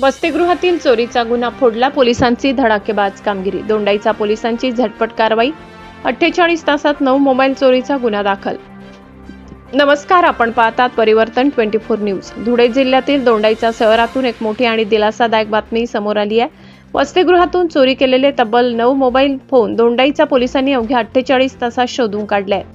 वसतिगृहातील चोरीचा गुन्हा फोडला, पोलिसांची धडाकेबाज कामगिरी। दोंडाईचा पोलिसांची झटपट कारवाई, 48 तासात 9 मोबाईल चोरीचा गुन्हा दाखल। नमस्कार, आपण पाहतात परिवर्तन 24 न्यूज। धुळे जिल्ह्यातील दोंडाईचा शहरातून एक मोठी आणि दिलासादायक बातमी समोर आली आहे। वसतिगृहातून चोरी केलेले तब्बल 9 मोबाईल फोन दोंडाईचा पोलिसांनी अवघ्या 48 तासात शोधून काढले आहेत।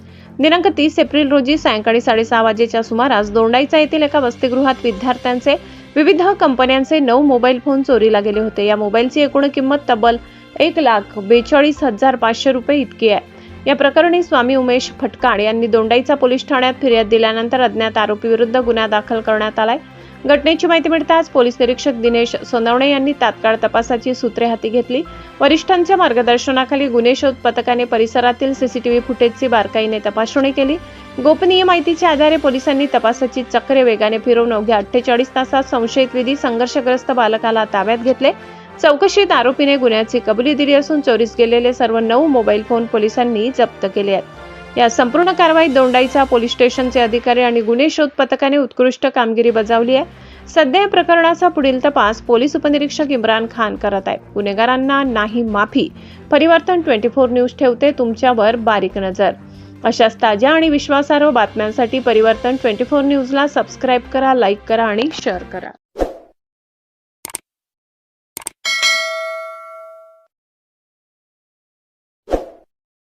दिनांक 30 एप्रिल रोजी सायंकाळी 6:30 वाजेच्या सुमारास दोंडाईचा येथील एका वसतिगृहात विद्यार्थ्यांचे विविध कंपन्यांचे 9 मोबाईल फोन चोरीला गेले होते। या मोबाईलची एकूण किंमत तब्बल 1,42,500 रुपये इतकी आहे। या प्रकरणी स्वामी उमेश फटकाण यांनी दोंडाईचा पोलीस ठाण्यात फिर्याद दिल्यानंतर अज्ञात आरोपी विरुद्ध गुन्हा दाखल करण्यात आलाय। घटनेची माहिती मिळताच पोलीस निरीक्षक दिनेश सोनवणे यांनी तात्काळ तपासाची सूत्रे हाती घेतली। वरिष्ठांच्या मार्गदर्शनाखाली गुन्हे शोध पथकाने परिसरातील सीसीटीव्ही फुटेजची बारकाईने तपासणी केली। गोपनीय माहितीच्या आधारे पोलिसांनी तपासाची चक्रे वेगाने फिरवून अवघ्या 48 तासात संशयित विधी संघर्षग्रस्त बालकाला ताब्यात घेतले। चौकशीत आरोपीने गुन्ह्याची कबुली दिली असून चोरीस गेलेले सर्व 9 मोबाईल फोन पोलिसांनी जप्त केले आहेत। या संपूर्ण कारवाईत दोंडाईचा पोलीस स्टेशनचे अधिकारी आणि गुन्हे शोध पथकाने उत्कृष्ट कामगिरी बजावली आहे। सध्या या प्रकरणाचा पुढील तपास पोलीस उपनिरीक्षक इम्रान खान करत आहेत। गुन्हेगारांना नाही माफी। परिवर्तन 24 न्यूज ठेवते तुमच्यावर बारीक नजर। अशाच ताज्या आणि विश्वासार्ह बातम्यांसाठी परिवर्तन 24 न्यूजला सबस्क्राईब करा, लाईक करा आणि शेअर करा।